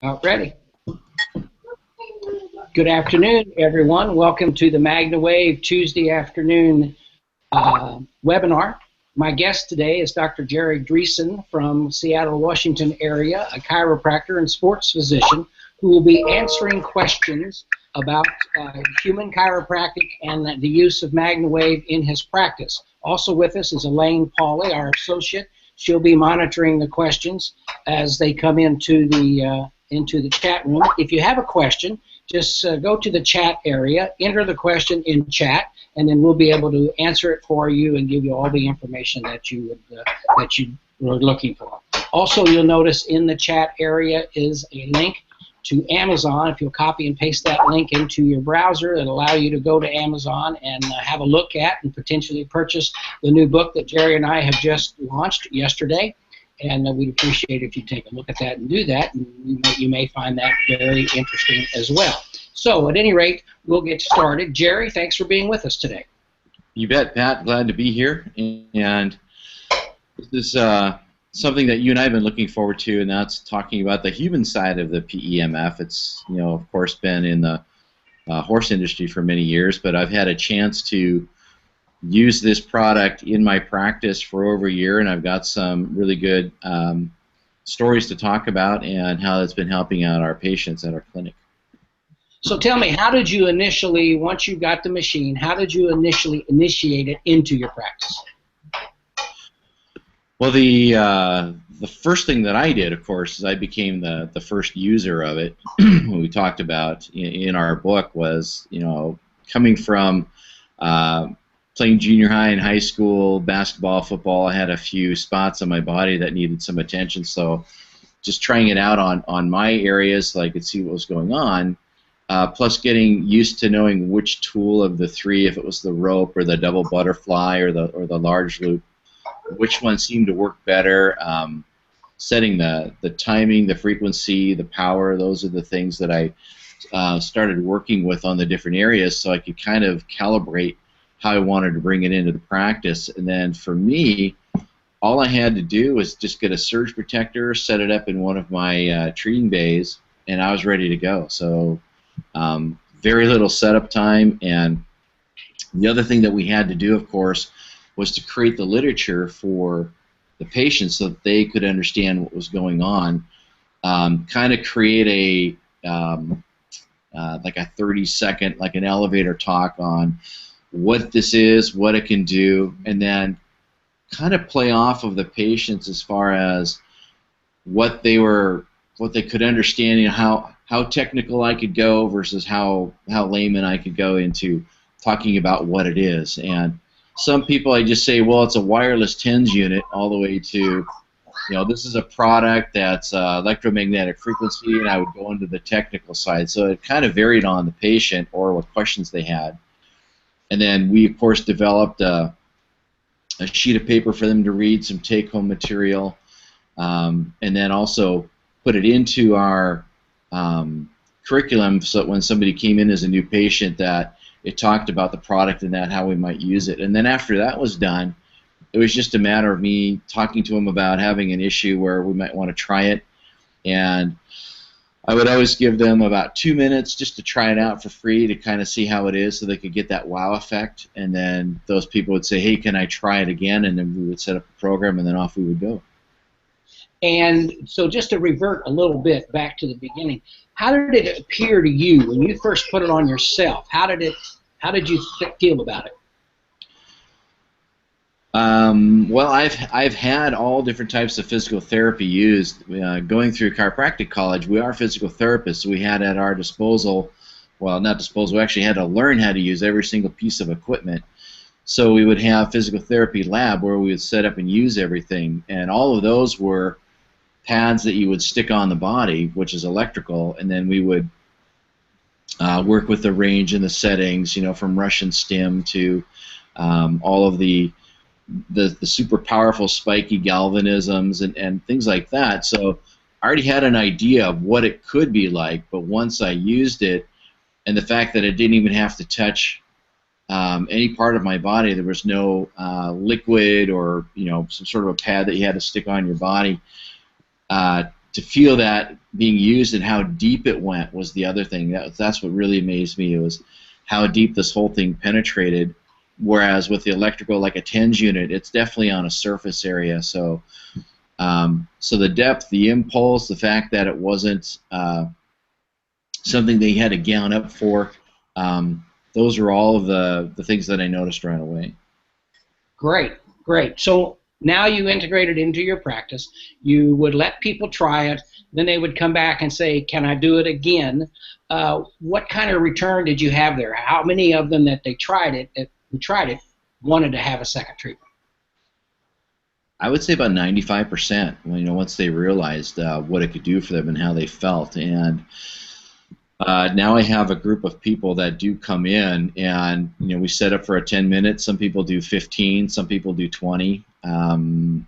Ready. Good afternoon, everyone. Welcome to the Magna Wave Tuesday afternoon webinar. My guest today is Dr. Jerry Dreessen from Seattle, Washington area, a chiropractor and sports physician who will be answering questions about human chiropractic and the use of Magna Wave in his practice. Also with us is Elaine Pauley, our associate. She'll be monitoring the questions as they come into the chat room. If you have a question, just go to the chat area, enter the question in chat, and then we'll be able to answer it for you and give you all the information that you were looking for. Also, you'll notice in the chat area is a link to Amazon. If you'll copy and paste that link into your browser, it'll allow you to go to Amazon and have a look at and potentially purchase the new book that Jerry and I have just launched yesterday. And we'd appreciate if you take a look at that and do that, and you may find that very interesting as well. So, at any rate, we'll get started. Jerry, thanks for being with us today. You bet, Pat. Glad to be here. And this is something that you and I have been looking forward to, and that's talking about the human side of the PEMF. It's, of course, been in the horse industry for many years, but I've had a chance to use this product in my practice for over a year, and I've got some really good stories to talk about and how it's been helping out our patients at our clinic. So tell me, how did you initially, once you got the machine, how did you initially initiate it into your practice? Well, the first thing that I did, of course, is I became the first user of it. What we talked about in our book was, coming from playing junior high and high school, basketball, football. I had a few spots on my body that needed some attention, so just trying it out on my areas so I could see what was going on, plus getting used to knowing which tool of the three, if it was the rope or the double butterfly or the large loop, which one seemed to work better, setting the timing, the frequency, the power. Those are the things that I started working with on the different areas so I could kind of calibrate how I wanted to bring it into the practice. And then for me, all I had to do was just get a surge protector, set it up in one of my treating bays, and I was ready to go. So very little setup time. And the other thing that we had to do, of course, was to create the literature for the patients so that they could understand what was going on. Kind of create like a 30-second, like an elevator talk on what this is, what it can do, and then kind of play off of the patients as far as what they could understand, how technical I could go versus how layman I could go into talking about what it is. And some people I just say, well, it's a wireless TENS unit, all the way to, this is a product that's electromagnetic frequency, and I would go into the technical side. So it kind of varied on the patient or what questions they had. And then we, of course, developed a sheet of paper for them to read, some take-home material, and then also put it into our curriculum so that when somebody came in as a new patient that it talked about the product and how we might use it. And then after that was done, it was just a matter of me talking to them about having an issue where we might want to try it. And I would always give them about 2 minutes just to try it out for free to kind of see how it is so they could get that wow effect. And then those people would say, hey, can I try it again? And then we would set up a program, and then off we would go. And so just to revert a little bit back to the beginning, how did it appear to you when you first put it on yourself? How did you feel about it? Well, I've had all different types of physical therapy used. Going through chiropractic college, we are physical therapists, so we had at our disposal, well, not disposal, we actually had to learn how to use every single piece of equipment. So we would have physical therapy lab where we would set up and use everything, and all of those were pads that you would stick on the body, which is electrical, and then we would work with the range and the settings, from Russian stim to all of the super powerful spiky galvanisms and things like that. So I already had an idea of what it could be like, but once I used it, and the fact that it didn't even have to touch any part of my body, there was no liquid or some sort of a pad that you had to stick on your body. to feel that being used and how deep it went was the other thing. That's what really amazed me. It was how deep this whole thing penetrated. Whereas with the electrical, like a TENS unit, it's definitely on a surface area. So, so the depth, the impulse, the fact that it wasn't something they had to gown up for, those are all of the things that I noticed right away. Great, great. So now you integrate it into your practice. You would let people try it. Then they would come back and say, can I do it again? What kind of return did you have there? How many of them that who tried it wanted to have a second treatment? I would say about 95%. Once they realized what it could do for them and how they felt. And now I have a group of people that do come in, and we set up for a 10 minutes. Some people do 15, some people do 20, and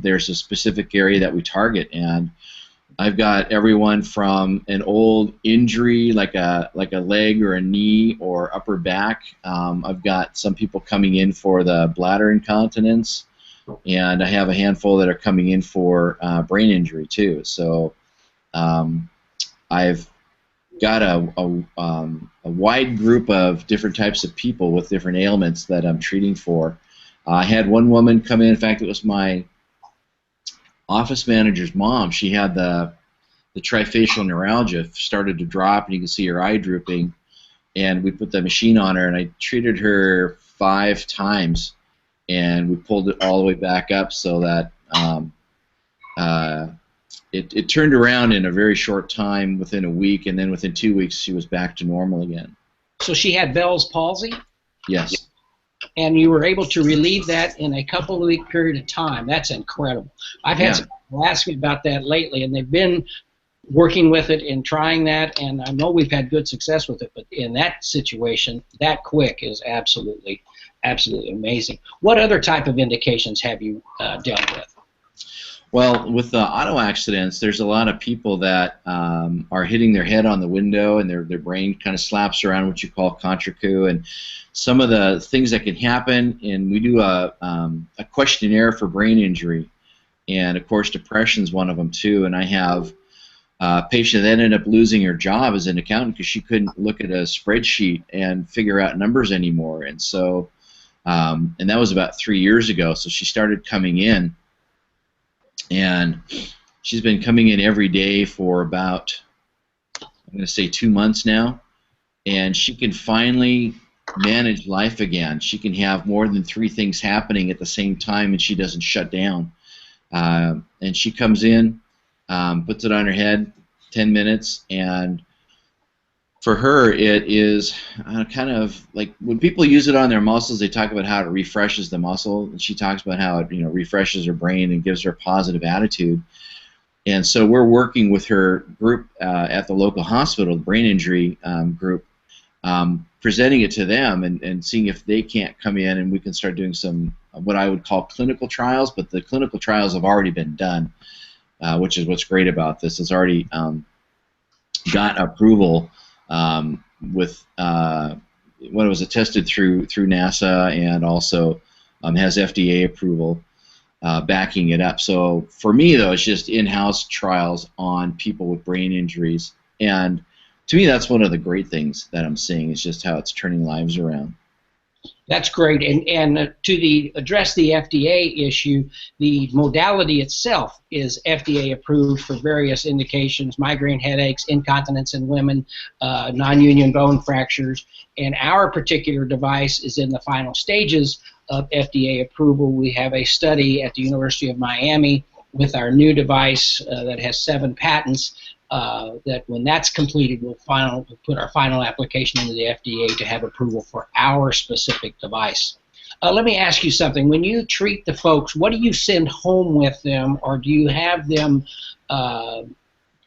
there's a specific area that we target. And I've got everyone from an old injury, like a leg or a knee or upper back. I've got some people coming in for the bladder incontinence, and I have a handful that are coming in for brain injury too. So I've got a wide group of different types of people with different ailments that I'm treating for. I had one woman come in fact, it was my office manager's mom. She had the trifacial neuralgia, started to drop, and you can see her eye drooping. And we put the machine on her, and I treated her 5 times, and we pulled it all the way back up so that it turned around in a very short time, within a week, and then within 2 weeks she was back to normal again. So she had Bell's palsy? Yes. And you were able to relieve that in a couple-week period of time. That's incredible. I've had some people ask me about that lately, and they've been working with it and trying that, and I know we've had good success with it, but in that situation, that quick is absolutely amazing. What other type of indications have you dealt with? Well, with the auto accidents, there's a lot of people that are hitting their head on the window, and their brain kind of slaps around what you call contracoup, and some of the things that can happen. And we do a questionnaire for brain injury, and of course depression is one of them too. And I have a patient that ended up losing her job as an accountant because she couldn't look at a spreadsheet and figure out numbers anymore. And so, and that was about 3 years ago. So she started coming in. And she's been coming in every day for about, I'm going to say 2 months now, and she can finally manage life again. She can have more than 3 things happening at the same time, and she doesn't shut down. And she comes in, puts it on her head, 10 minutes, and for her it is kind of like when people use it on their muscles, they talk about how it refreshes the muscle, and she talks about how it refreshes her brain and gives her a positive attitude. And so we're working with her group at the local hospital, the brain injury group, presenting it to them and seeing if they can't come in, and we can start doing some what I would call clinical trials, but the clinical trials have already been done, which is what's great about this. It's already got approval with when it was attested through NASA, and also has FDA approval backing it up. So for me, though, it's just in-house trials on people with brain injuries, and to me, that's one of the great things that I'm seeing, is just how it's turning lives around. That's great. And to address the FDA issue, the modality itself is FDA approved for various indications: migraine headaches, incontinence in women, non-union bone fractures. And our particular device is in the final stages of FDA approval. We have a study at the University of Miami with our new device that has 7 patents. That when that's completed, we'll put our final application into the FDA to have approval for our specific device. Let me ask you something. When you treat the folks, what do you send home with them, or do you have them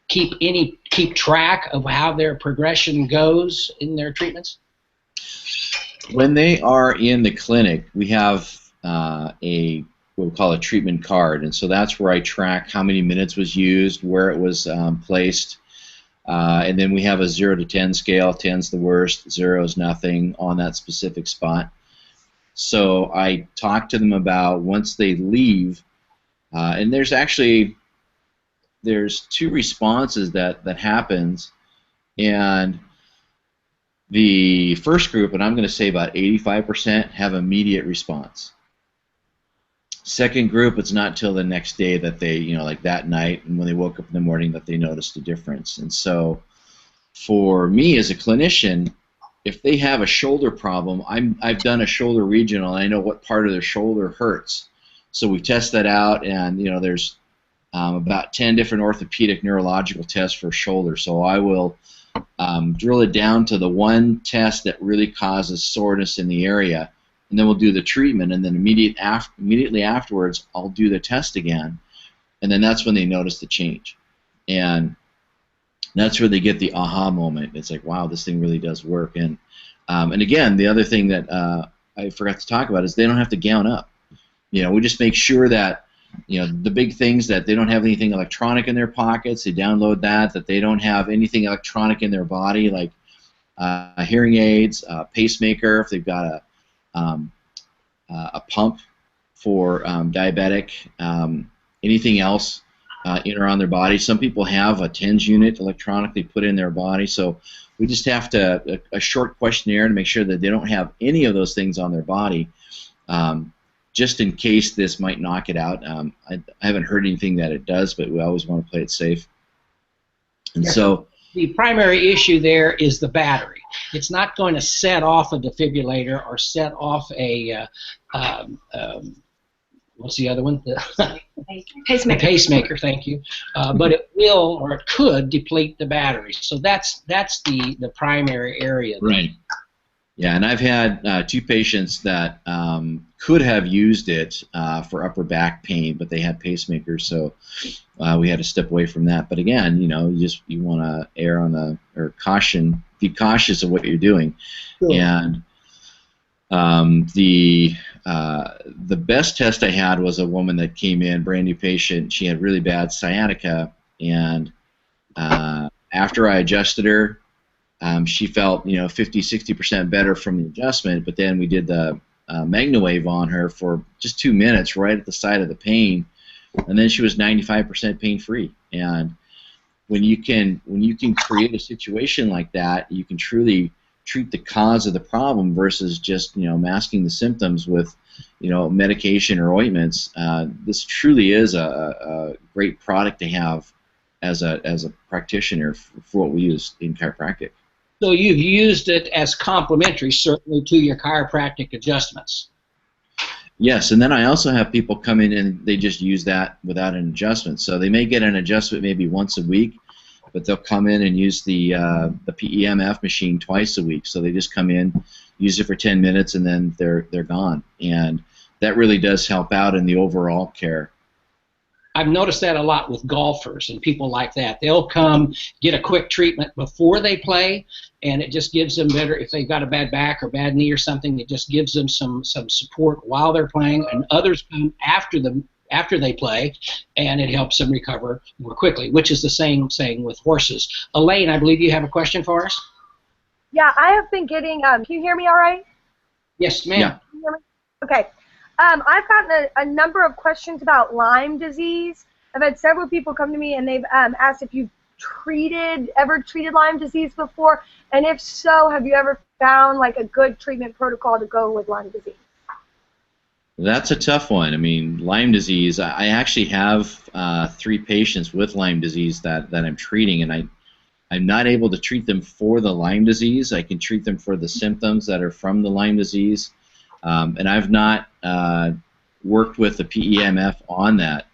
keep track of how their progression goes in their treatments? When they are in the clinic, we have what we call a treatment card, and so that's where I track how many minutes was used, where it was placed, and then we have a 0 to 10 scale. 10's the worst, 0 is nothing on that specific spot. So I talk to them about once they leave, and there's there's two responses that happens, and the first group, and I'm going to say about 85%, have immediate response. Second group, it's not till the next day that they, like that night, and when they woke up in the morning, that they noticed a difference. And so, for me as a clinician, if they have a shoulder problem, I've done a shoulder regional, and I know what part of their shoulder hurts. So we test that out, and there's about 10 different orthopedic neurological tests for shoulder. So I will drill it down to the one test that really causes soreness in the area, and then we'll do the treatment, and then immediately afterwards I'll do the test again, and then that's when they notice the change. And that's where they get the aha moment. It's like, wow, this thing really does work. And again, the other thing that I forgot to talk about is they don't have to gown up. We just make sure that the big things, that they don't have anything electronic in their pockets. They download that they don't have anything electronic in their body, like hearing aids, pacemaker, if they've got a pump for diabetic, anything else in or around their body. Some people have a TENS unit electronically put in their body, so we just have to a short questionnaire to make sure that they don't have any of those things on their body, just in case this might knock it out. I haven't heard anything that it does, but we always want to play it safe. And so the primary issue there is the battery. It's not going to set off a defibrillator or set off a what's the other one? Pacemaker. A pacemaker, thank you. But it will, or it could, deplete the battery. So that's the primary area. Right. Yeah, and I've had two patients that could have used it for upper back pain, but they had pacemakers, so we had to step away from that. But again, you want to err on be cautious of what you're doing. Sure. And the best test I had was a woman that came in, brand new patient. She had really bad sciatica, and after I adjusted her, she felt 50-60% better from the adjustment. But then we did the Magna wave on her for just 2 minutes, right at the site of the pain, and then she was 95% pain free. And when you can create a situation like that, you can truly treat the cause of the problem versus just masking the symptoms with medication or ointments. This truly is a great product to have as a practitioner for what we use in chiropractic. So you've used it as complementary, certainly, to your chiropractic adjustments. Yes, and then I also have people come in and they just use that without an adjustment. So they may get an adjustment maybe once a week, but they'll come in and use the PEMF machine twice a week. So they just come in, use it for 10 minutes, and then they're gone. And that really does help out in the overall care. I've noticed that a lot with golfers and people like that. They'll come get a quick treatment before they play, and it just gives them better. If they've got a bad back or bad knee or something, it just gives them some support while they're playing. And others come after they play, and it helps them recover more quickly, which is the same saying with horses. Elaine, I believe you have a question for us? Yeah, I have been getting, can you hear me all right? Yes, ma'am. Yeah. Can you hear me? Okay. I've gotten a number of questions about Lyme disease. I've had several people come to me and they've asked if you've ever treated Lyme disease before, and if so, have you ever found like a good treatment protocol to go with Lyme disease? That's a tough one. I mean, Lyme disease, I actually have 3 patients with Lyme disease that I'm treating, and I'm not able to treat them for the Lyme disease. I can treat them for the symptoms that are from the Lyme disease. And I've not worked with the PEMF on that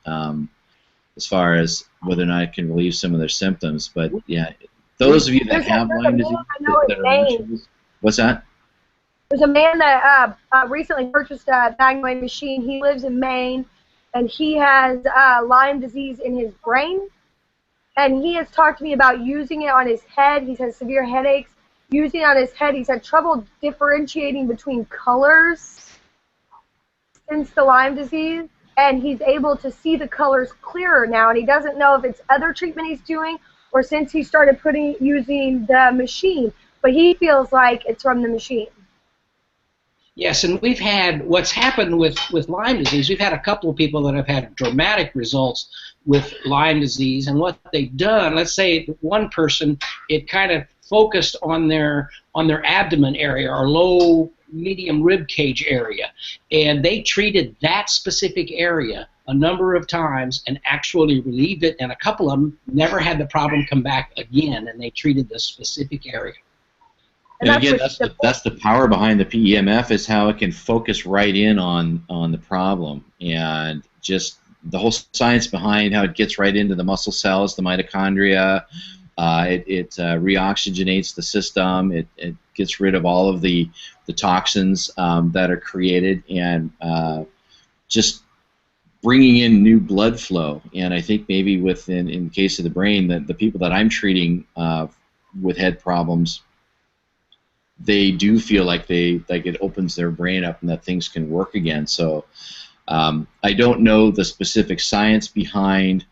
as far as whether or not it can relieve some of their symptoms. But yeah, those of you that have Lyme disease, what's that? There's a man that recently purchased a Magna machine. He lives in Maine, and he has Lyme disease in his brain. And he has talked to me about using it on his head. He's had severe headaches. Using it on his head, he's had trouble differentiating between colors since the Lyme disease, and he's able to see the colors clearer now, and he doesn't know if it's other treatment he's doing or since he started using the machine, but he feels like it's from the machine. Yes, and we've had what's happened with Lyme disease. We've had a couple of people that have had dramatic results with Lyme disease, and what they've done. Let's say one person, it kind of focused on their abdomen area or low medium rib cage area, and they treated that specific area a number of times and actually relieved it. And a couple of them never had the problem come back again, and they treated this specific area. And again, that's the power behind the PEMF, is how it can focus right in on the problem, and just the whole science behind how it gets right into the muscle cells, the mitochondria. It reoxygenates the system. It gets rid of all of the toxins that are created, and just bringing in new blood flow. And I think maybe in the case of the brain, that the people that I'm treating with head problems, they do feel like it opens their brain up and that things can work again. So I don't know the specific science behind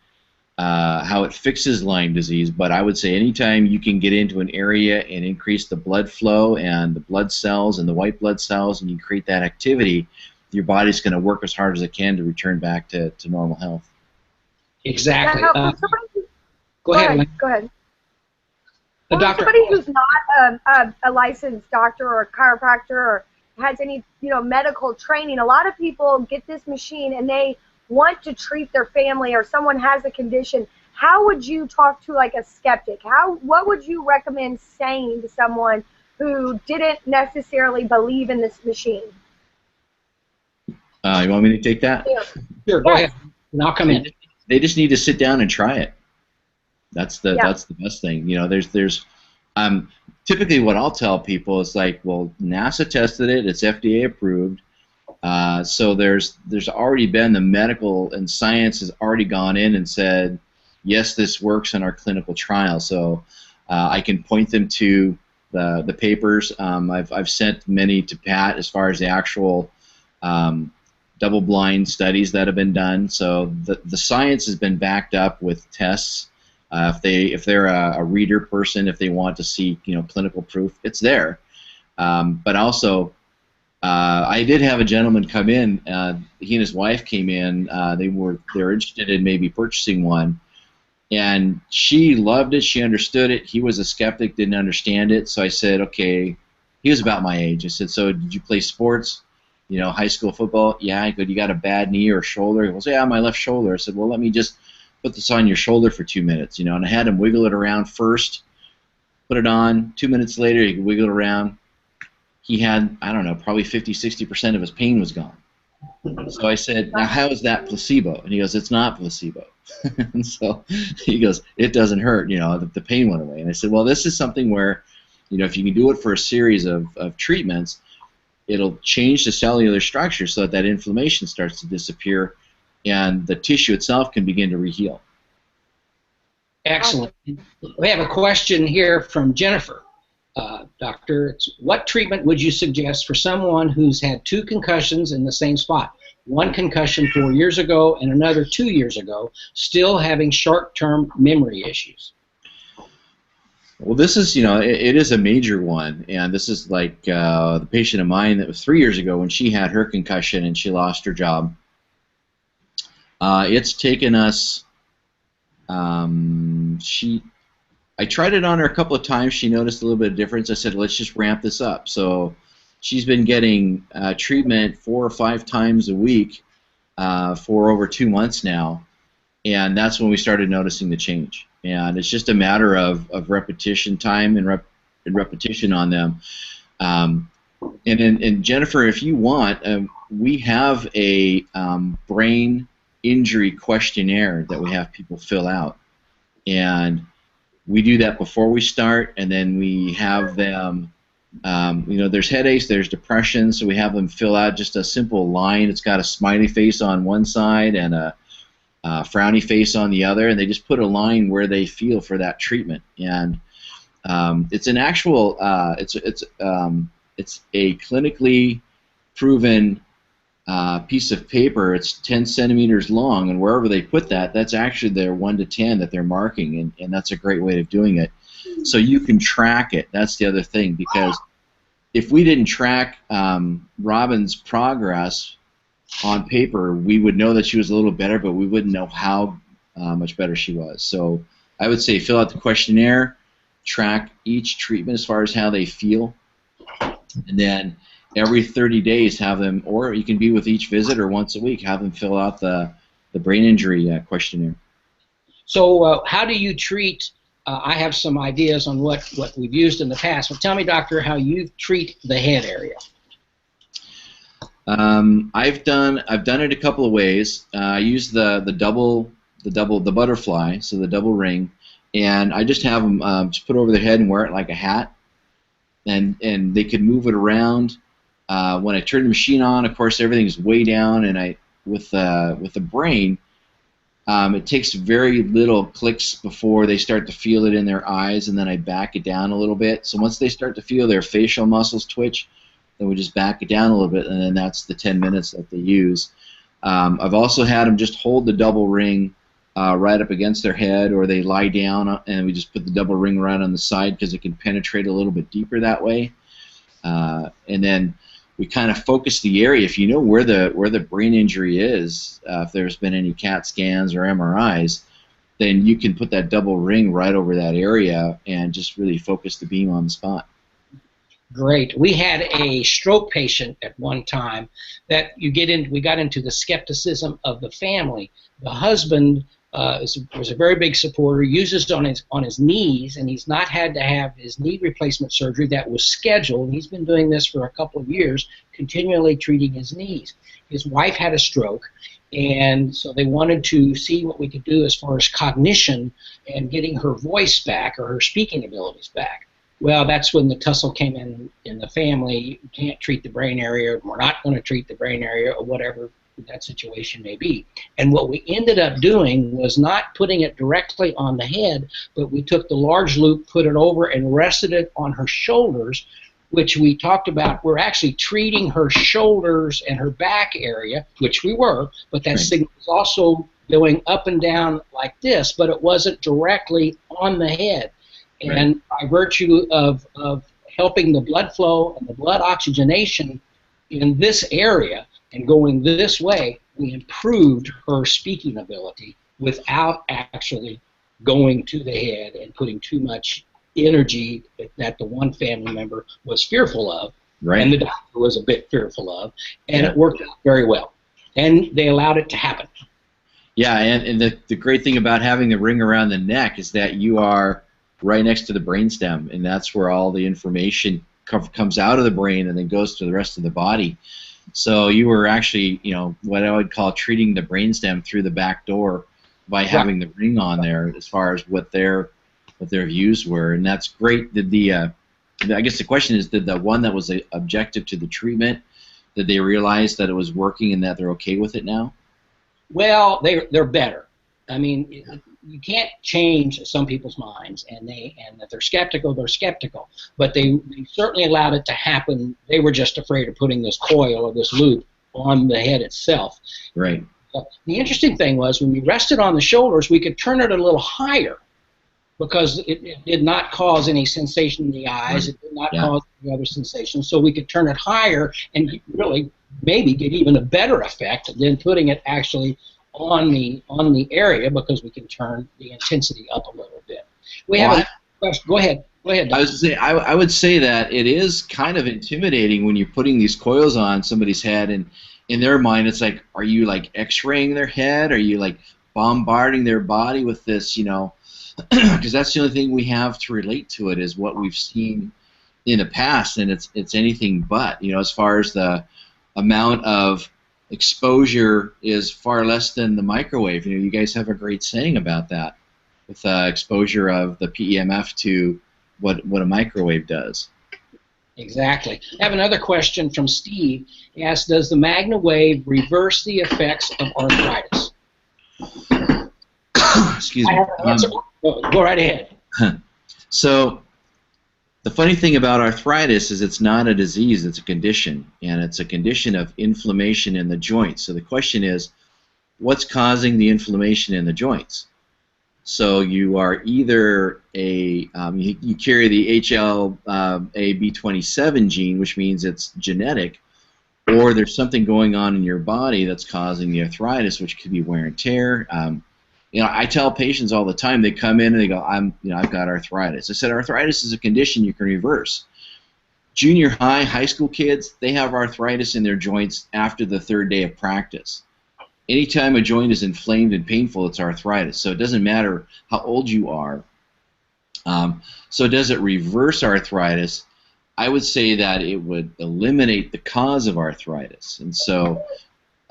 how it fixes Lyme disease, but I would say anytime you can get into an area and increase the blood flow and the blood cells and the white blood cells, and you create that activity, your body's going to work as hard as it can to return back to normal health. Exactly. Go ahead. Go ahead. Doctor, somebody who's not a licensed doctor or a chiropractor or has any medical training, a lot of people get this machine and they want to treat their family, or someone has a condition. How would you talk to like a skeptic? What would you recommend saying to someone who didn't necessarily believe in this machine? You want me to take that? Yeah. Sure, go ahead. And I'll come in. They just need to sit down and try it. That's the best thing. There's typically what I'll tell people is like, well, NASA tested it, it's FDA approved, so there's already been the medical and science has already gone in and said, yes, this works in our clinical trial. So I can point them to the papers. I've sent many to Pat as far as the actual double-blind studies that have been done. So the science has been backed up with tests. If they're a reader person, if they want to see clinical proof, it's there. But also, I did have a gentleman come in. He and his wife came in. They were interested in maybe purchasing one, and she loved it. She understood it. He was a skeptic, didn't understand it. So I said, okay. He was about my age. I said, so did you play sports? High school football? Yeah. I go, you got a bad knee or shoulder? He goes, yeah, my left shoulder. I said, well, let me just put this on your shoulder for 2 minutes, and I had him wiggle it around first, put it on, 2 minutes later he could wiggle it around. He had, I don't know, probably 50–60% of his pain was gone. So I said, now how is that placebo? And he goes, it's not placebo. And so he goes, it doesn't hurt, the pain went away. And I said, well, this is something where, if you can do it for a series of treatments, it'll change the cellular structure so that inflammation starts to disappear, and the tissue itself can begin to reheal. Excellent. We have a question here from Jennifer. Doctor, what treatment would you suggest for someone who's had 2 concussions in the same spot? One concussion 4 years ago and another 2 years ago, still having short-term memory issues. Well, this is, it is a major one, and this is like the patient of mine that was 3 years ago when she had her concussion and she lost her job. It's taken us, I tried it on her a couple of times. She noticed a little bit of difference. I said, let's just ramp this up. So she's been getting treatment 4 or 5 times a week for over 2 months now, and that's when we started noticing the change. And it's just a matter of repetition time and repetition on them. And Jennifer, if you want, we have a brain injury questionnaire that we have people fill out, and we do that before we start, and then we have them, there's headaches, there's depression, so we have them fill out just a simple line. It's got a smiley face on one side and a frowny face on the other, and they just put a line where they feel for that treatment. And it's an actual, it's a clinically proven piece of paper. It's 10 centimeters long, and wherever they put that, that's actually their 1 to 10 that they're marking, and that's a great way of doing it. So you can track it. That's the other thing, because if we didn't track Robin's progress on paper, we would know that she was a little better, but we wouldn't know how much better she was. So I would say fill out the questionnaire, track each treatment as far as how they feel, and then every 30 days have them, or you can be with each visit or once a week, have them fill out the brain injury questionnaire. So how do you treat, I have some ideas on what we've used in the past, but tell me, doctor, how you treat the head area. I've done it a couple of ways. I use the butterfly, so the double ring, and I just have them just put over their head and wear it like a hat, and they could move it around. When I turn the machine on, of course, everything's way down, and with the brain, it takes very little clicks before they start to feel it in their eyes, and then I back it down a little bit. So once they start to feel their facial muscles twitch, then we just back it down a little bit, and then that's the 10 minutes that they use. I've also had them just hold the double ring right up against their head, or they lie down, and we just put the double ring right on the side because it can penetrate a little bit deeper that way. And then we kind of focus the area. If you know where the brain injury is, if there's been any CAT scans or MRIs, then you can put that double ring right over that area and just really focus the beam on the spot. Great. We had a stroke patient at one time that we got into the skepticism of the family. The husband was a very big supporter, uses it on his knees, and he's not had to have his knee replacement surgery that was scheduled. He's been doing this for a couple of years, continually treating his knees. His wife had a stroke, and so they wanted to see what we could do as far as cognition and getting her voice back or her speaking abilities back. Well, that's when the tussle came in the family. You can't treat the brain area, we're not going to treat the brain area, or whatever that situation may be. And what we ended up doing was not putting it directly on the head, but we took the large loop, put it over, and rested it on her shoulders, which we talked about. We're actually treating her shoulders and her back area, which we were, but that signal was also going up and down like this, but it wasn't directly on the head. And by virtue of helping the blood flow and the blood oxygenation in this area and going this way, we improved her speaking ability without actually going to the head and putting too much energy that the one family member was fearful of, and the doctor was a bit fearful of, and it worked out very well. And they allowed it to happen. Yeah, and the great thing about having the ring around the neck is that you are right next to the brainstem, and that's where all the information comes out of the brain and then goes to the rest of the body. So you were actually, what I would call treating the brainstem through the back door by having the ring on there, as far as what their views were, and that's great. I guess the question is, did the one that was objective to the treatment, did they realize that it was working and that they're okay with it now? Well, they're better. I mean, you can't change some people's minds, and that they're skeptical, but they certainly allowed it to happen. They were just afraid of putting this coil or this loop on the head itself. Right. The interesting thing was, when we rested on the shoulders, we could turn it a little higher, because it did not cause any sensation in the eyes. It did not cause any other sensation. So we could turn it higher and really maybe get even a better effect than putting it actually on the area, because we can turn the intensity up a little bit. We have a question. Go ahead. I would say that it is kind of intimidating when you're putting these coils on somebody's head, and in their mind it's like, are you like x-raying their head? Are you like bombarding their body with this, because that's the only thing we have to relate to it, is what we've seen in the past, and it's anything but. As far as the amount of exposure is far less than the microwave. You guys have a great saying about that, with exposure of the PEMF to what a microwave does. Exactly. I have another question from Steve. He asks, does the Magna wave reverse the effects of arthritis? Excuse me. Go right ahead. So the funny thing about arthritis is it's not a disease, it's a condition, and it's a condition of inflammation in the joints. So the question is, what's causing the inflammation in the joints? So you are either you carry the HLA-B27 gene, which means it's genetic, or there's something going on in your body that's causing the arthritis, which could be wear and tear. I tell patients all the time, they come in and they go, I've got arthritis. I said, arthritis is a condition you can reverse. Junior high, high school kids, they have arthritis in their joints after the third day of practice. Anytime a joint is inflamed and painful, it's arthritis. So it doesn't matter how old you are. So does it reverse arthritis? I would say that it would eliminate the cause of arthritis. And so,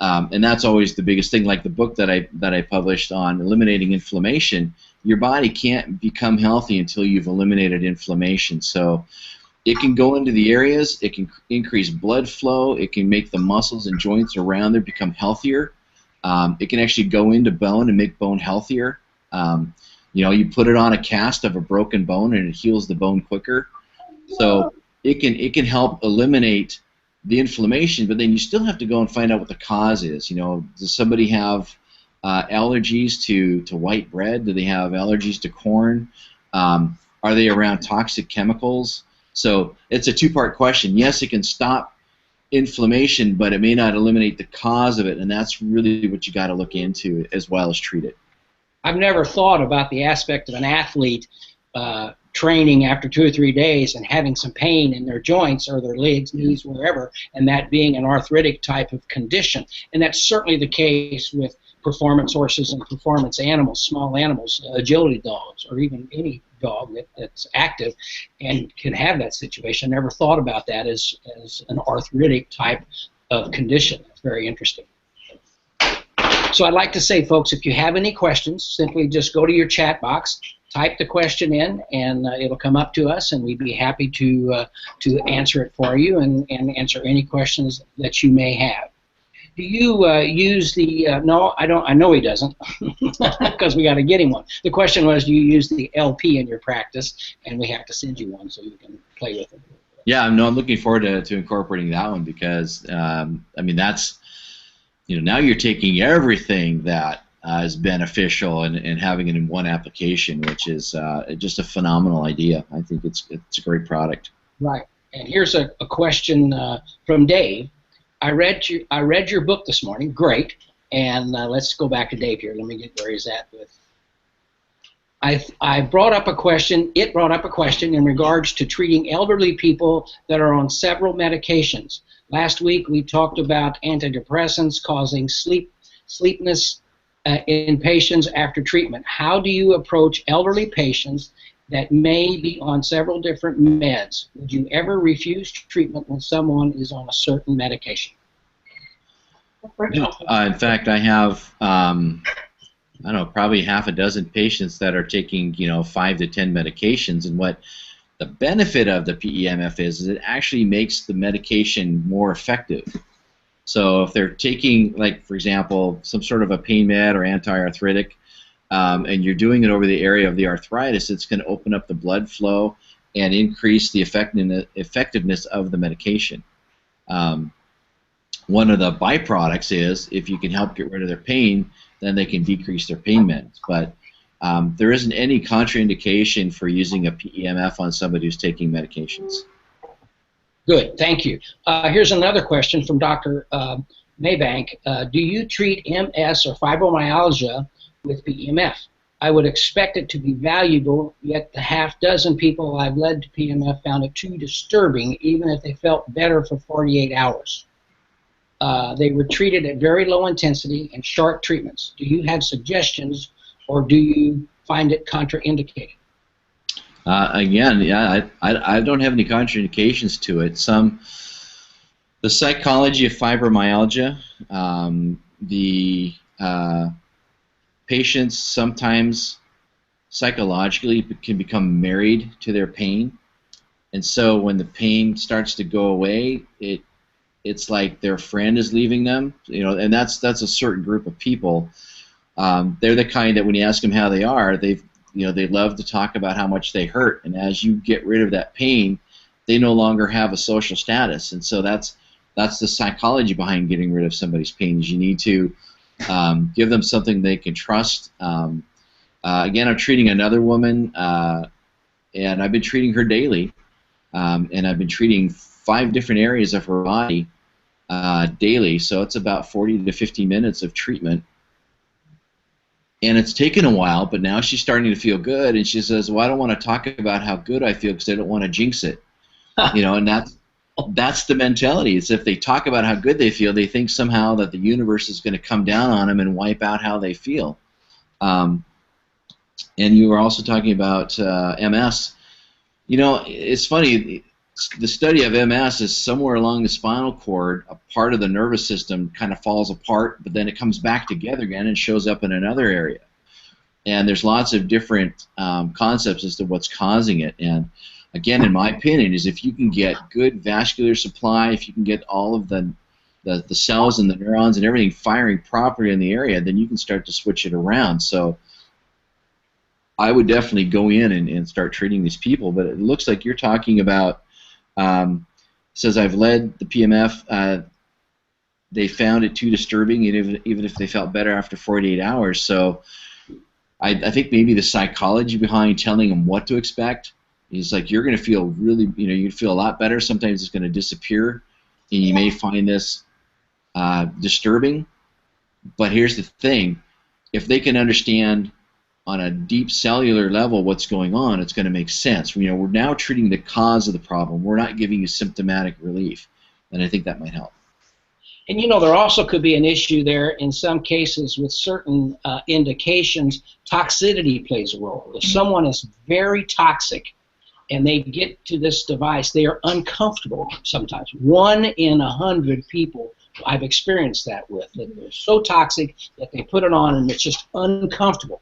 and that's always the biggest thing. Like the book that I published on eliminating inflammation, your body can't become healthy until you've eliminated inflammation. So it can go into the areas, it can increase blood flow, it can make the muscles and joints around there become healthier. It can actually go into bone and make bone healthier. You put it on a cast of a broken bone and it heals the bone quicker. So it can help eliminate the inflammation, but then you still have to go and find out what the cause is. Does somebody have allergies to white bread? Do they have allergies to corn? Are they around toxic chemicals? So it's a two-part question. Yes, it can stop inflammation, but it may not eliminate the cause of it, and that's really what you got to look into as well as treat it. I've never thought about the aspect of an athlete training after 2 or 3 days and having some pain in their joints or their legs, knees, wherever, and that being an arthritic type of condition. And that's certainly the case with performance horses and performance animals, small animals, agility dogs, or even any dog that's active and can have that situation. Never thought about that as an arthritic type of condition. That's very interesting. So I'd like to say, folks, if you have any questions, simply just go to your chat box, type the question in, and it'll come up to us, and we'd be happy to answer it for you and answer any questions that you may have. Do you use the, no, I don't, I know he doesn't, because we got to get him one. The question was, do you use the LP in your practice, and we have to send you one so you can play with it. Yeah, no, I'm looking forward to incorporating that one because, I mean, that's, now you're taking everything that is beneficial and having it in one application, which is just a phenomenal idea. I think it's a great product. Right. And here's a question from Dave. I read your book this morning. Great. And let's go back to Dave here. Let me get where he's at with. I brought up a question. It brought up a question in regards to treating elderly people that are on several medications. Last week we talked about antidepressants causing sleepiness in patients after treatment. How do you approach elderly patients that may be on several different meds? Would you ever refuse treatment when someone is on a certain medication? No. In fact, I have, I don't know, probably half a dozen patients that are taking, 5 to 10 medications, and what the benefit of the PEMF is it actually makes the medication more effective. So if they're taking, like, for example, some sort of a pain med or anti-arthritic, and you're doing it over the area of the arthritis, it's going to open up the blood flow and increase the effectiveness of the medication. One of the byproducts is if you can help get rid of their pain, then they can decrease their pain meds. But there isn't any contraindication for using a PEMF on somebody who's taking medications. Good, thank you. Here's another question from Dr. Maybank. Do you treat MS or fibromyalgia with PEMF? I would expect it to be valuable, yet the half dozen people I've led to PEMF found it too disturbing, even if they felt better for 48 hours. They were treated at very low intensity and short treatments. Do you have suggestions, or do you find it contraindicated? Again, yeah, I don't have any contraindications to it. The psychology of fibromyalgia, the patients sometimes psychologically can become married to their pain, and so when the pain starts to go away, it's like their friend is leaving them, and that's a certain group of people. They're the kind that when you ask them how they are, they love to talk about how much they hurt, and as you get rid of that pain, they no longer have a social status, and so that's the psychology behind getting rid of somebody's pain. Is you need to give them something they can trust, Again, I'm treating another woman, and I've been treating her daily, and I've been treating 5 different areas of her body daily, so it's about 40 to 50 minutes of treatment. And it's taken a while, but now she's starting to feel good, and she says, well, I don't want to talk about how good I feel because I don't want to jinx it. And that's the mentality. It's if they talk about how good they feel, they think somehow that the universe is going to come down on them and wipe out how they feel. And you were also talking about MS. It's funny. The study of MS is somewhere along the spinal cord, a part of the nervous system kind of falls apart, but then it comes back together again and shows up in another area. And there's lots of different concepts as to what's causing it. And again, in my opinion, is if you can get good vascular supply, if you can get all of the cells and the neurons and everything firing properly in the area, then you can start to switch it around. So I would definitely go in and start treating these people. But it looks like you're talking about says I've led the PMF. They found it too disturbing, even if they felt better after 48 hours. So I think maybe the psychology behind telling them what to expect is like you're going to feel really, you feel a lot better. Sometimes it's going to disappear, and you may find this disturbing. But here's the thing: if they can understand on a deep cellular level what's going on, it's going to make sense. We're now treating the cause of the problem. We're not giving you symptomatic relief, and I think that might help. And there also could be an issue there in some cases with certain indications. Toxicity plays a role. If someone is very toxic and they get to this device, they are uncomfortable sometimes. 1 in 100 people I've experienced that with. That they're so toxic that they put it on and it's just uncomfortable,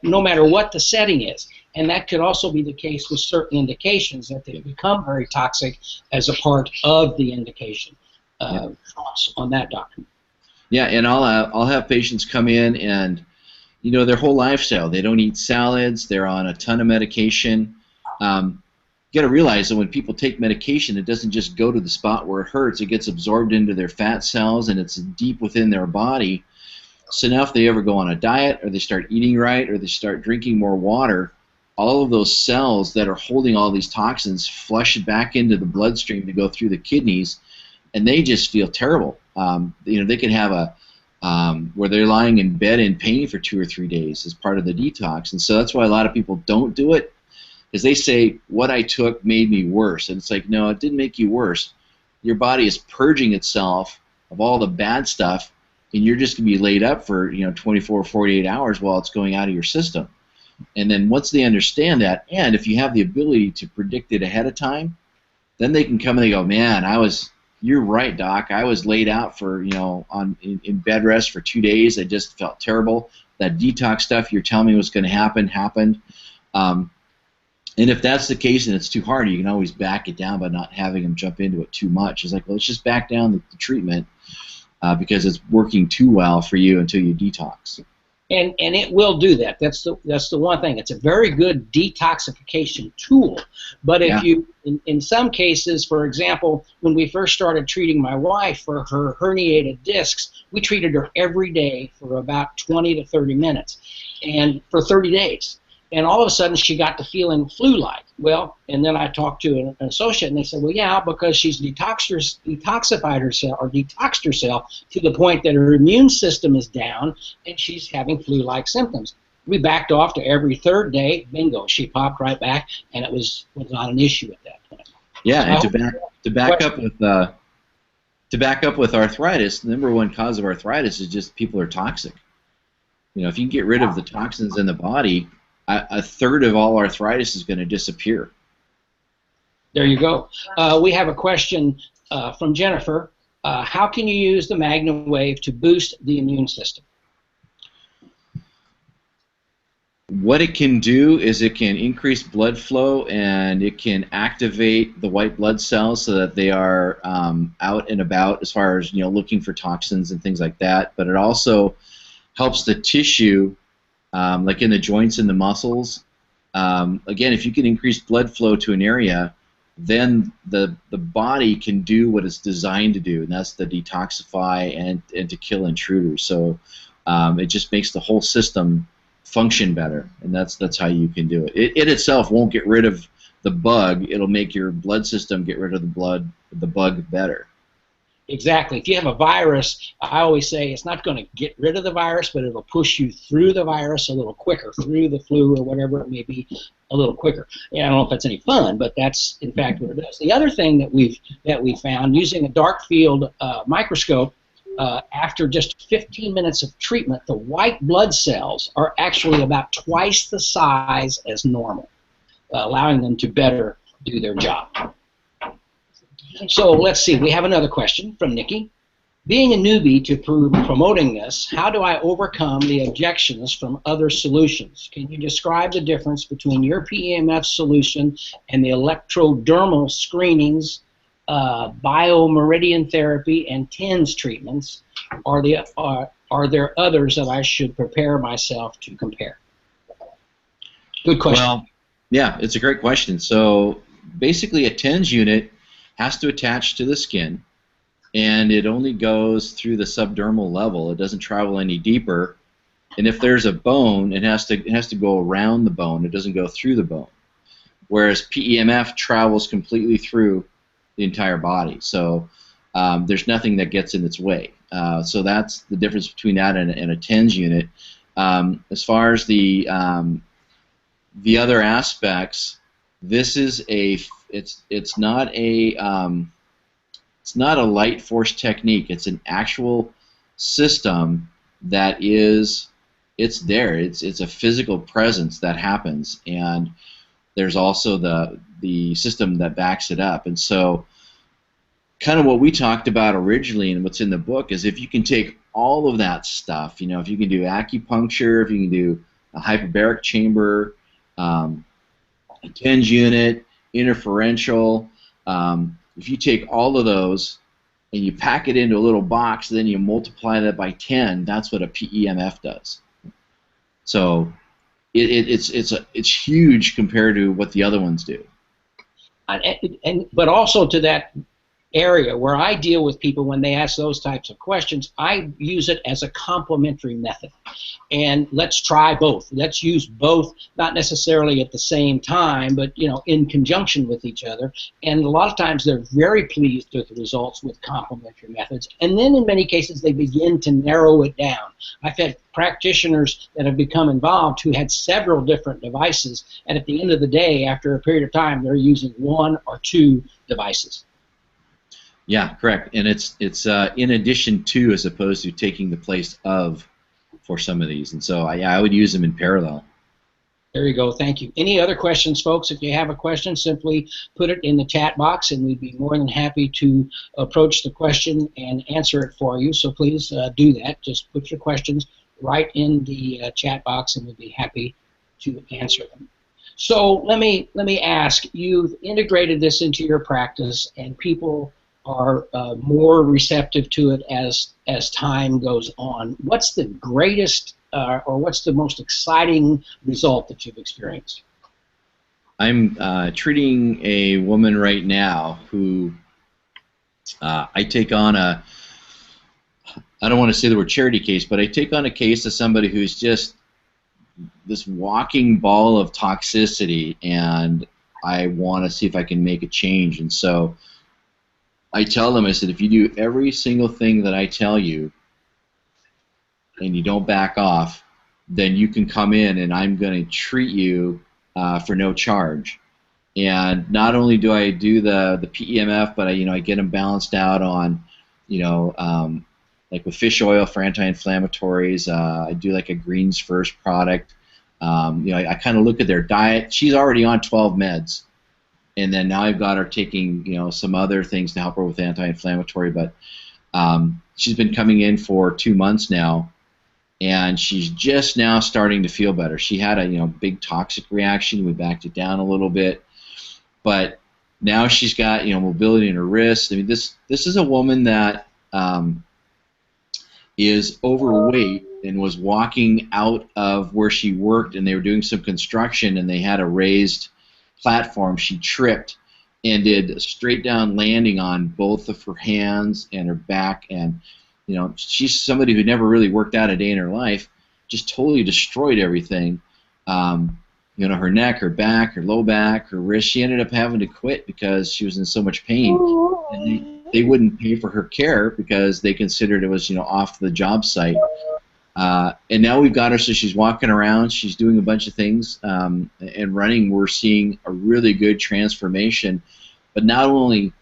no matter what the setting is. And that could also be the case with certain indications, that they become very toxic as a part of the indication. Thoughts on that, doctor? Yeah, and I'll have patients come in and, their whole lifestyle, they don't eat salads, they're on a ton of medication. You got to realize that when people take medication, it doesn't just go to the spot where it hurts. It gets absorbed into their fat cells, and it's deep within their body. So now if they ever go on a diet, or they start eating right, or they start drinking more water, all of those cells that are holding all these toxins flush back into the bloodstream to go through the kidneys, and they just feel terrible. They can have where they're lying in bed in pain for 2 or 3 days as part of the detox. And so that's why a lot of people don't do it, is they say, what I took made me worse. And it's like, no, it didn't make you worse. Your body is purging itself of all the bad stuff, and you're just going to be laid up for 24 or 48 hours while it's going out of your system. And then once they understand that, and if you have the ability to predict it ahead of time, then they can come and they go, man, you're right, Doc. I was laid out for, in bed rest for 2 days. I just felt terrible. That detox stuff you're telling me was going to happen happened. And if that's the case and it's too hard, you can always back it down by not having them jump into it too much. It's like, well, let's just back down the treatment because it's working too well for you until you detox. And it will do that. That's the one thing. It's a very good detoxification tool. But if you, in some cases, for example, when we first started treating my wife for her herniated discs, we treated her every day for about 20 to 30 minutes, and for 30 days. And all of a sudden, she got to feeling flu-like. Well, and then I talked to an associate, and they said, well, yeah, because she's detoxified herself, or detoxed herself to the point that her immune system is down, and she's having flu-like symptoms. We backed off to every 3rd day. Bingo, she popped right back, and it was not an issue at that point. Yeah, so and to back up with arthritis, the number one cause of arthritis is just people are toxic. If you can get rid of the toxins in the body, a third of all arthritis is going to disappear. There you go. We have a question from Jennifer. How can you use the Magna Wave to boost the immune system? What it can do is it can increase blood flow, and it can activate the white blood cells so that they are out and about as far as looking for toxins and things like that. But it also helps the tissue, like in the joints and the muscles. Again, if you can increase blood flow to an area, then the body can do what it's designed to do, and that's to detoxify and to kill intruders. So it just makes the whole system function better, and that's how you can do it. It itself won't get rid of the bug. It'll make your blood system get rid of the bug better. Exactly. If you have a virus, I always say it's not going to get rid of the virus, but it'll push you through the virus a little quicker, through the flu or whatever it may be, a little quicker. Yeah, I don't know if that's any fun, but that's in fact what it does. The other thing that we found using a dark field microscope, after just 15 minutes of treatment, the white blood cells are actually about twice the size as normal, allowing them to better do their job. So let's see, we have another question from Nikki. Being a newbie to promoting this, how do I overcome the objections from other solutions? Can you describe the difference between your PEMF solution and the electrodermal screenings, biomeridian therapy, and TENS treatments? Are there others that I should prepare myself to compare? Good question. Well, yeah, it's a great question. So basically a TENS unit has to attach to the skin, and it only goes through the subdermal level. It doesn't travel any deeper. And if there's a bone, it has to go around the bone. It doesn't go through the bone. Whereas PEMF travels completely through the entire body. So there's nothing that gets in its way. So that's the difference between that and a TENS unit. As far as the other aspects, this is it's not a light force technique. It's an actual system that it's there. It's a physical presence that happens, and there's also the system that backs it up. And so, kind of what we talked about originally, and what's in the book, is if you can take all of that stuff, if you can do acupuncture, if you can do a hyperbaric chamber, a TENS unit, interferential. If you take all of those and you pack it into a little box, then you multiply that by 10. That's what a PEMF does. So it's huge compared to what the other ones do. But also to that area where I deal with people when they ask those types of questions, I use it as a complementary method. And let's try both. Let's use both, not necessarily at the same time, but in conjunction with each other. And a lot of times they're very pleased with the results with complementary methods. And then in many cases they begin to narrow it down. I've had practitioners that have become involved who had several different devices, and at the end of the day, after a period of time, they're using one or two devices. Yeah, correct. And it's in addition to, as opposed to taking the place of, for some of these. And so I would use them in parallel. There you go. Thank you. Any other questions, folks? If you have a question, simply put it in the chat box, and we'd be more than happy to approach the question and answer it for you. So please do that. Just put your questions right in the chat box, and we'd be happy to answer them. So let me ask. You've integrated this into your practice, and people are more receptive to it as time goes on. What's the greatest or what's the most exciting result that you've experienced? I'm treating a woman right now who I take on I don't want to say the word charity case, but I take on a case of somebody who's just this walking ball of toxicity, and I want to see if I can make a change. And so I tell them, I said, if you do every single thing that I tell you and you don't back off, then you can come in and I'm going to treat you for no charge. And not only do I do the PEMF, but I get them balanced out on, like with fish oil for anti-inflammatories. I do like a greens first product. I kind of look at their diet. She's already on 12 meds. And then now I've got her taking, some other things to help her with anti-inflammatory. But she's been coming in for 2 months now, and she's just now starting to feel better. She had a big toxic reaction. We backed it down a little bit, but now she's got mobility in her wrist. I mean, this is a woman that is overweight and was walking out of where she worked, and they were doing some construction, and they had a raised platform. She tripped and did a straight down landing on both of her hands and her back, and she's somebody who never really worked out a day in her life. just totally destroyed everything. You know, her neck, her back, her low back, her wrist. She ended up having to quit because she was in so much pain. And they wouldn't pay for her care because they considered it was, you know, off the job site. And now we've got her, so she's walking around, she's doing a bunch of things, and running. We're seeing a really good transformation. But not only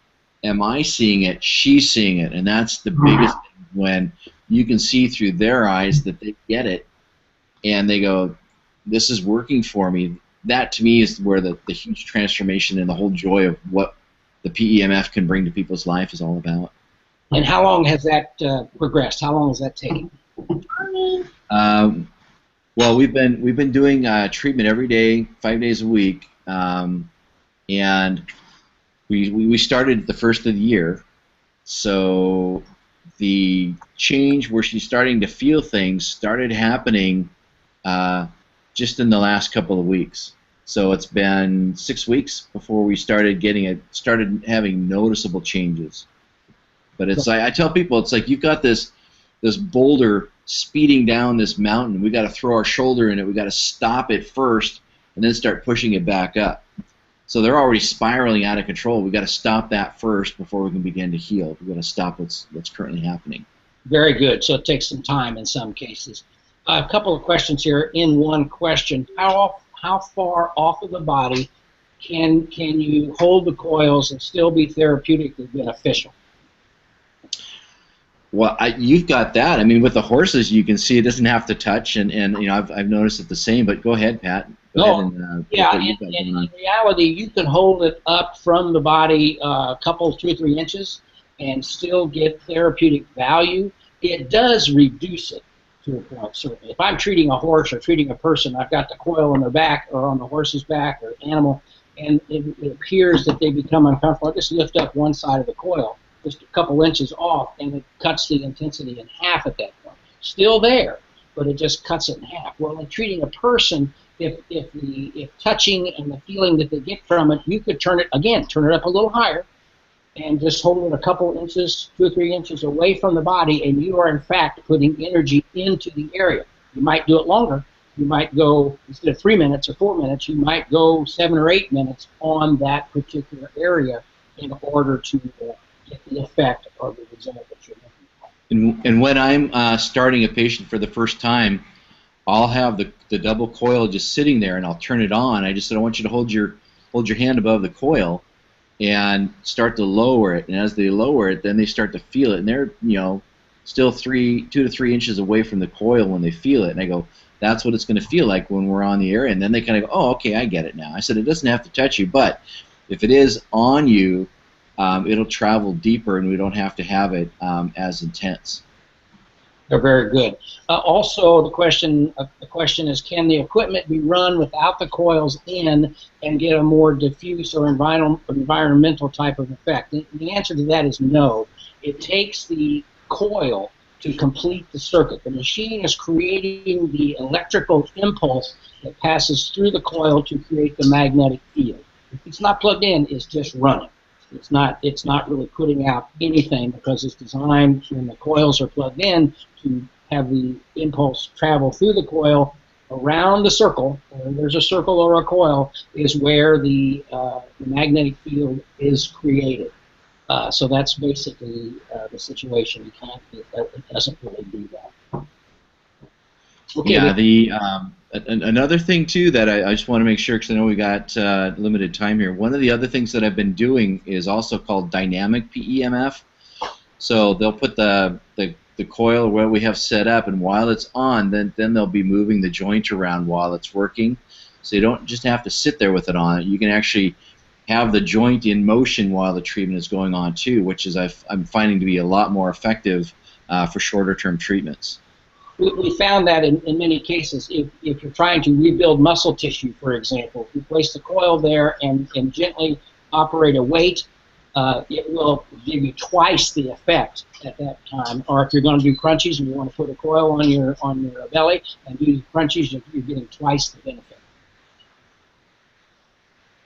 am I seeing it, she's seeing it, and that's the biggest thing, when you can see through their eyes that they get it, and they go, this is working for me. That, to me, is where the huge transformation and the whole joy of what the PEMF can bring to people's life is all about. And how long has that progressed? How long has that taken? Well, we've been doing treatment every day, 5 days a week, and we started the first of the year. So the change where she's starting to feel things started happening just in the last couple of weeks. So it's been 6 weeks before we started having noticeable changes. But it's like, I tell people, it's like you've got this boulder speeding down this mountain. We got to throw our shoulder in it. We got to stop it first, and then start pushing it back up. So they're already spiraling out of control. We got to stop that first before we can begin to heal. We've got to stop what's currently happening. Very good. So it takes some time in some cases. A couple of questions here in one question. How far off of the body can you hold the coils and still be therapeutically beneficial? Well, you've got that. I mean, with the horses, you can see it doesn't have to touch, and you know, I've noticed it the same. But go ahead, Pat. Yeah, in reality, you can hold it up from the body a couple, 2 or 3 inches, and still get therapeutic value. It does reduce it to a point, certainly. If I'm treating a horse or treating a person, I've got the coil on their back or on the horse's back or animal, and it appears that they become uncomfortable. I just lift up one side of the coil, just a couple inches off, and it cuts the intensity in half at that point. Still there, but it just cuts it in half. Well, in treating a person, if touching and the feeling that they get from it, you could turn it up a little higher, and just hold it a couple inches, 2 or 3 inches away from the body, and you are in fact putting energy into the area. You might do it longer. You might go, instead of 3 minutes or 4 minutes, you might go 7 or 8 minutes on that particular area in order to get the effect or the result that you're looking for. And when I'm starting a patient for the first time, I'll have the double coil just sitting there, and I'll turn it on. I just said, I want you to hold your hand above the coil and start to lower it. And as they lower it, then they start to feel it, and they're, you know, still 2 to 3 inches away from the coil when they feel it. And I go, that's what it's going to feel like when we're on the area. And then they kind of go, oh, okay, I get it now. I said, it doesn't have to touch you, but if it is on you, it'll travel deeper, and we don't have to have it as intense. They're very good. Also, the question is, can the equipment be run without the coils in and get a more diffuse or environmental type of effect? The answer to that is no. It takes the coil to complete the circuit. The machine is creating the electrical impulse that passes through the coil to create the magnetic field. If it's not plugged in, it's just running. It's not really putting out anything, because it's designed, when the coils are plugged in, to have the impulse travel through the coil around the circle. Where there's a circle or a coil is where the magnetic field is created. So that's basically the situation. It doesn't really do that. Okay, yeah, another thing too that I just want to make sure, because I know we got limited time here. One of the other things that I've been doing is also called dynamic PEMF. So they'll put the coil where we have set up, and while it's on, then they'll be moving the joint around while it's working. So you don't just have to sit there with it on. You can actually have the joint in motion while the treatment is going on too, which is I'm finding to be a lot more effective for shorter term treatments. We found that in many cases, if you're trying to rebuild muscle tissue, for example, if you place the coil there and gently operate a weight, it will give you twice the effect at that time. Or if you're going to do crunchies and you want to put a coil on your belly and do crunchies, you're getting twice the benefit.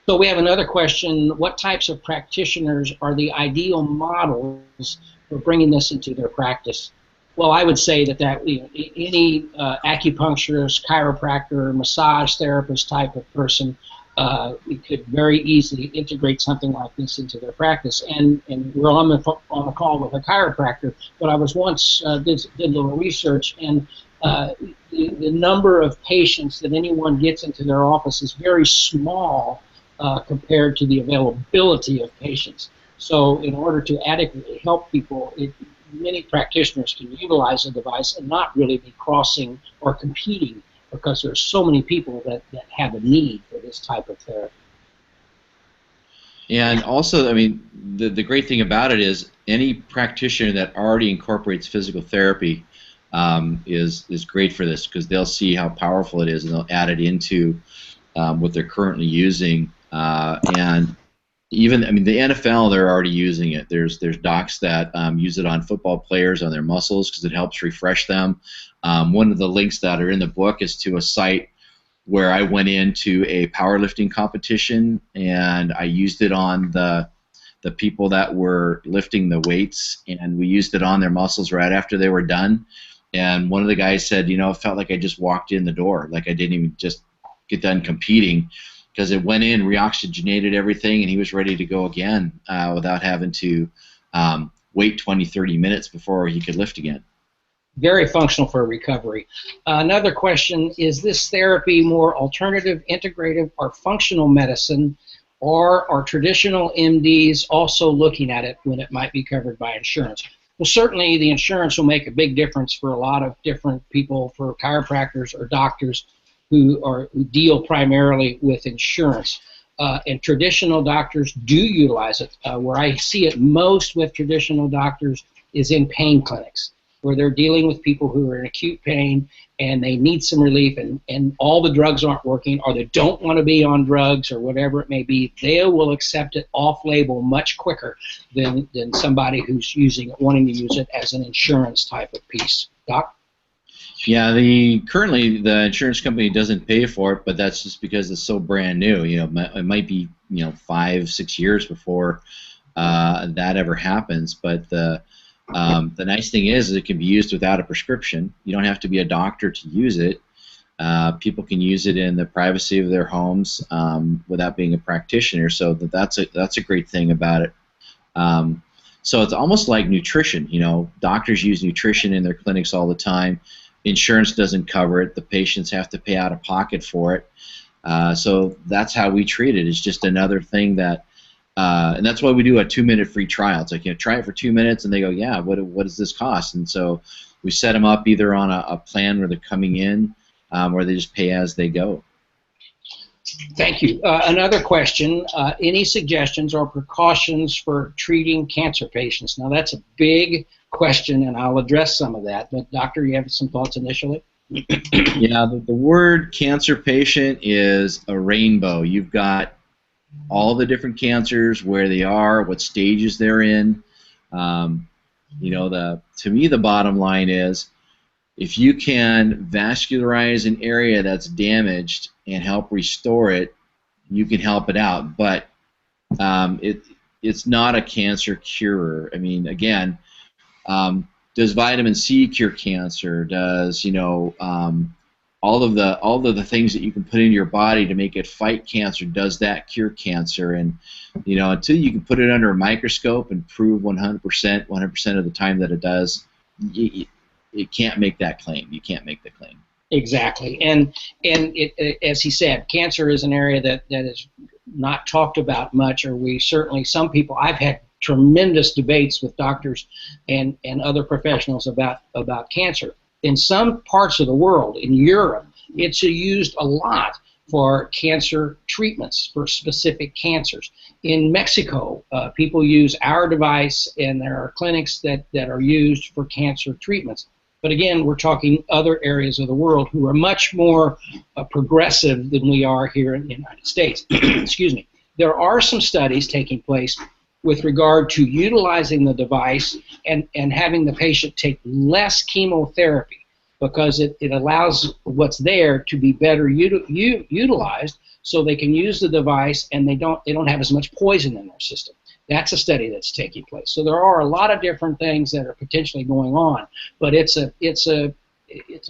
So we have another question. What types of practitioners are the ideal models for bringing this into their practice? Well, I would say that any acupuncturist, chiropractor, massage therapist type of person could very easily integrate something like this into their practice. And we're on the call with a chiropractor, but I was once did a little research, and the number of patients that anyone gets into their office is very small compared to the availability of patients. So in order to adequately help people, many practitioners can utilize a device and not really be crossing or competing, because there's so many people that have a need for this type of therapy. And also, I mean, the great thing about it is any practitioner that already incorporates physical therapy is great for this, because they'll see how powerful it is and they'll add it into what they're currently using. And even, I mean, the NFL, they're already using it. There's docs that use it on football players, on their muscles, because it helps refresh them. One of the links that are in the book is to a site where I went into a powerlifting competition, and I used it on the people that were lifting the weights, and we used it on their muscles right after they were done. And one of the guys said, you know, it felt like I just walked in the door, like I didn't even just get done competing, because it went in, reoxygenated everything, and he was ready to go again without having to wait 20, 30 minutes before he could lift again. Very functional for recovery. Another question, is this therapy more alternative, integrative, or functional medicine, or are traditional MDs also looking at it when it might be covered by insurance? Well, certainly the insurance will make a big difference for a lot of different people, for chiropractors or doctors who deal primarily with insurance. And traditional doctors do utilize it. Where I see it most with traditional doctors is in pain clinics, where they're dealing with people who are in acute pain and they need some relief, and all the drugs aren't working, or they don't want to be on drugs, or whatever it may be. They will accept it off-label much quicker than somebody who's wanting to use it as an insurance type of piece. Doc? Yeah, currently the insurance company doesn't pay for it, but that's just because it's so brand new. You know, it might be 5, 6 years before that ever happens. But the nice thing is it can be used without a prescription. You don't have to be a doctor to use it. People can use it in the privacy of their homes without being a practitioner. So that's a great thing about it. So it's almost like nutrition. You know, doctors use nutrition in their clinics all the time. Insurance doesn't cover it. The patients have to pay out of pocket for it. So that's how we treat it. It's just another thing that, and that's why we do a 2-minute free trial. It's like, try it for 2 minutes, and they go, yeah, what does this cost? And so we set them up either on a plan where they're coming in, or they just pay as they go. Thank you. Another question, any suggestions or precautions for treating cancer patients? Now, that's a big question, and I'll address some of that. But, Doctor, you have some thoughts initially? Yeah, the word cancer patient is a rainbow. You've got all the different cancers, where they are, what stages they're in. To me, the bottom line is, if you can vascularize an area that's damaged and help restore it, you can help it out. But it's not a cancer cure. I mean, again, does vitamin C cure cancer? Does all of the things that you can put in your body to make it fight cancer, does that cure cancer? And until you can put it under a microscope and prove 100% of the time that it does, it can't make that claim. You can't make the claim. Exactly, and as he said, cancer is an area that is not talked about much, or some people, I've had tremendous debates with doctors and other professionals about cancer. In some parts of the world, in Europe, it's used a lot for cancer treatments, for specific cancers. In Mexico, people use our device, and there are clinics that are used for cancer treatments. But again, we're talking other areas of the world who are much more progressive than we are here in the United States. Excuse me. There are some studies taking place with regard to utilizing the device and having the patient take less chemotherapy, because it allows what's there to be better utilized, so they can use the device and they don't have as much poison in their system. That's a study that's taking place. So there are a lot of different things that are potentially going on, but it's a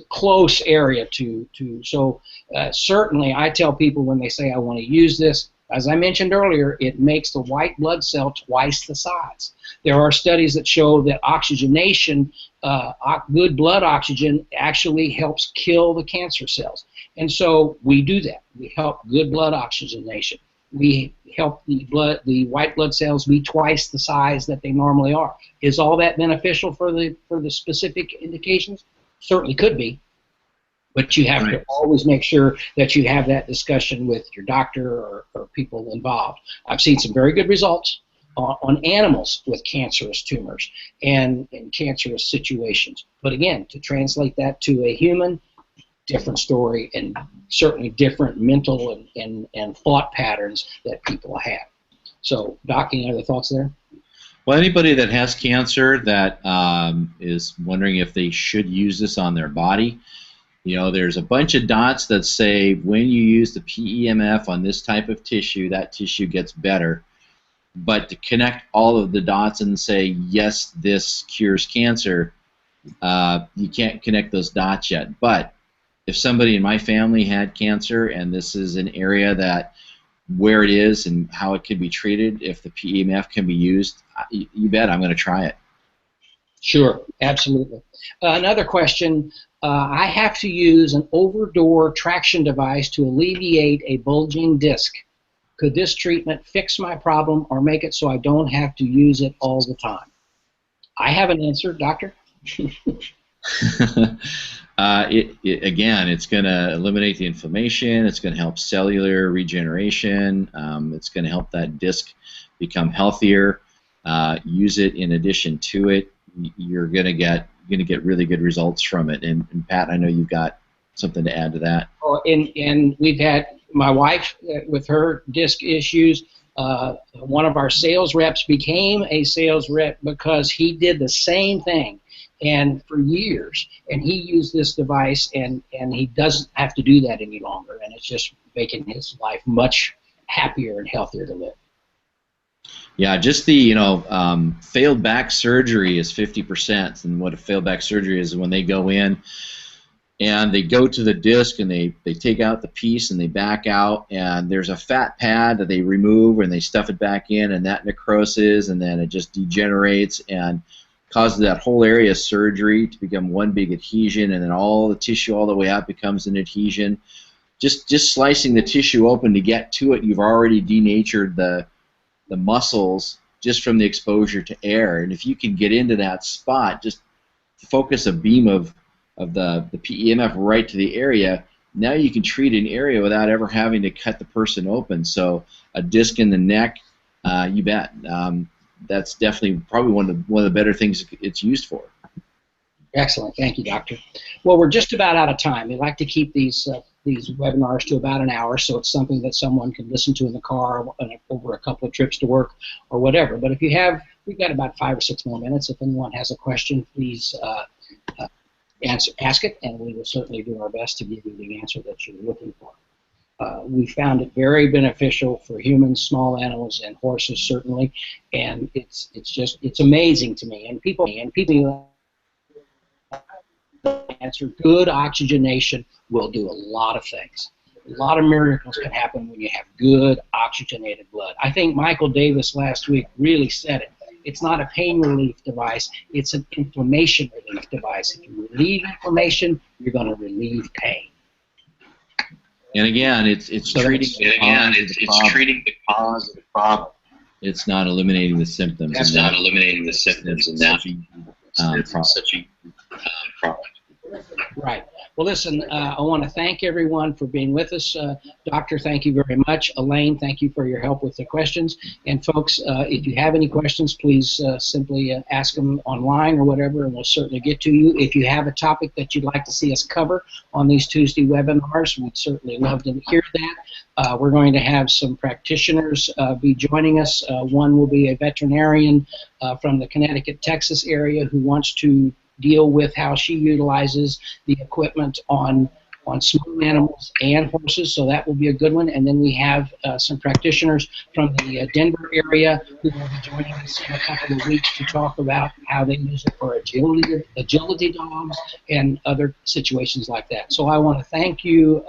close area to so certainly I tell people when they say I want to use this, as I mentioned earlier, it makes the white blood cell twice the size. There are studies that show that oxygenation, good blood oxygen, actually helps kill the cancer cells. And so we do that. We help good blood oxygenation. We help the white blood cells be twice the size that they normally are. Is all that beneficial for the specific indications? Certainly could be. But you have to always make sure that you have that discussion with your doctor or people involved. I've seen some very good results on animals with cancerous tumors and in cancerous situations. But again, to translate that to a human, different story, and certainly different mental and thought patterns that people have. So, Doc, any other thoughts there? Well, anybody that has cancer that is wondering if they should use this on their body, you know, there's a bunch of dots that say when you use the PEMF on this type of tissue, that tissue gets better. But to connect all of the dots and say, yes, this cures cancer, you can't connect those dots yet. But if somebody in my family had cancer and this is an area that where it is and how it can be treated, if the PEMF can be used, you bet I'm going to try it. Sure, absolutely. Another question, I have to use an over-door traction device to alleviate a bulging disc. Could this treatment fix my problem or make it so I don't have to use it all the time? I have an answer, doctor. Again, it's going to eliminate the inflammation. It's going to help cellular regeneration. It's going to help that disc become healthier. Use it in addition to it. You're going to get really good results from it. And Pat, I know you've got something to add to that. Oh, and we've had my wife with her disc issues. One of our sales reps became a sales rep because he did the same thing. And for years, and he used this device, and he doesn't have to do that any longer, and it's just making his life much happier and healthier to live. Yeah, just the failed back surgery is 50%, and what a failed back surgery is when they go in and they go to the disc and they take out the piece and they back out, and there's a fat pad that they remove and they stuff it back in, and that necroses, and then it just degenerates and causes that whole area of surgery to become one big adhesion, and then all the tissue all the way out becomes an adhesion. Just slicing the tissue open to get to it, you've already denatured the muscles just from the exposure to air. And if you can get into that spot, just focus a beam of the PEMF right to the area, now you can treat an area without ever having to cut the person open. So a disc in the neck, you bet. That's definitely probably one of the better things it's used for. Excellent, thank you, Doctor. Well, we're just about out of time. We like to keep these webinars to about an hour, so it's something that someone can listen to in the car over a couple of trips to work or whatever. But if you have, we've got about 5 or 6 more minutes. If anyone has a question, please ask it, and we will certainly do our best to give you the answer that you're looking for. We found it very beneficial for humans, small animals, and horses certainly, and it's amazing to me. And people answer, good oxygenation will do a lot of things. A lot of miracles can happen when you have good oxygenated blood. I think Michael Davis last week really said it. It's not a pain relief device, it's an inflammation relief device. If you relieve inflammation, you're going to relieve pain. And again, it's treating the cause of the problem. It's not eliminating the symptoms. It's not eliminating the symptoms, and that's such a problem. Right. Well, listen, I want to thank everyone for being with us. Doctor, thank you very much. Elaine, thank you for your help with the questions. And folks, if you have any questions, please simply ask them online or whatever, and we'll certainly get to you. If you have a topic that you'd like to see us cover on these Tuesday webinars, we'd certainly love to hear that. We're going to have some practitioners be joining us. One will be a veterinarian from the Connecticut, Texas area who wants to deal with how she utilizes the equipment on on small animals and horses, so that will be a good one. And then we have some practitioners from the Denver area who will be joining us in a couple of weeks to talk about how they use it for agility dogs and other situations like that. So I want to thank you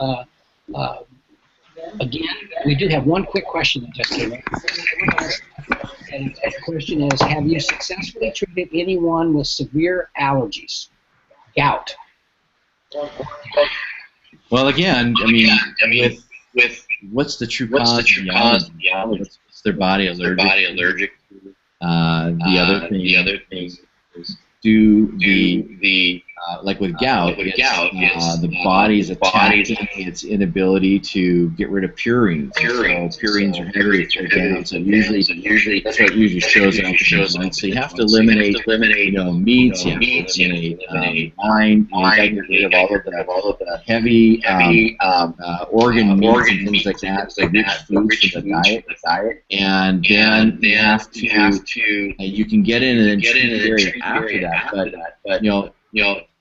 again. We do have one quick question that just came in. And the question is, have you successfully treated anyone with severe allergies? Gout. Well, again, I mean, with what's the true cause of the allergy? What's their body allergic? The other thing is like with gout, the body's attacking its inability to get rid of purines. So purines are heavy to break down. So usually that's what usually shows up. So you have to eliminate meats. You have to eliminate wine. You have to get rid of all of the heavy organ meats and things like that. So rich foods in the diet. And then you have to you can get in and then treat the area after that. But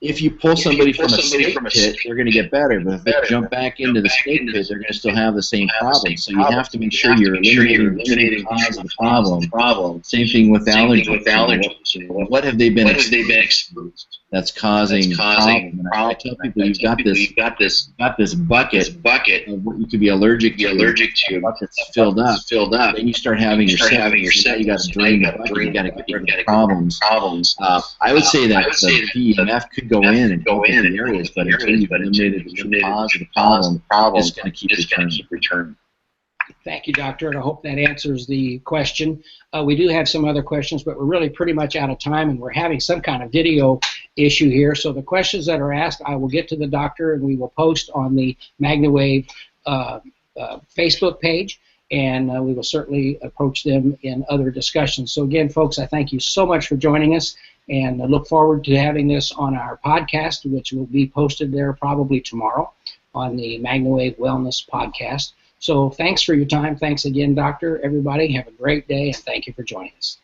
if you pull somebody from a snake pit, they're going to get better. But if they jump back into the snake pit, they're going to still have the same problem. So you have to make sure you're eliminating the cause of the problem. Same thing with allergies. What have they been exposed that's causing problem? And I tell people you've got this bucket of what you could be allergic to. Bucket's filled up. Then you start having your sepsis. You got to drain the bucket. You got to get rid of the problems. I would say that the PEMF could go in and help in the areas, but until you've eliminated the true cause of the problem, it's going to keep returning. Thank you, Doctor, and I hope that answers the question. We do have some other questions, but we're really pretty much out of time, and we're having some kind of video issue here. So the questions that are asked, I will get to the doctor, and we will post on the Magna Wave Facebook page, and we will certainly approach them in other discussions. So again, folks, I thank you so much for joining us, and I look forward to having this on our podcast, which will be posted there probably tomorrow on the Magna Wave Wellness Podcast. So thanks for your time. Thanks again, Doctor. Everybody, have a great day, and thank you for joining us.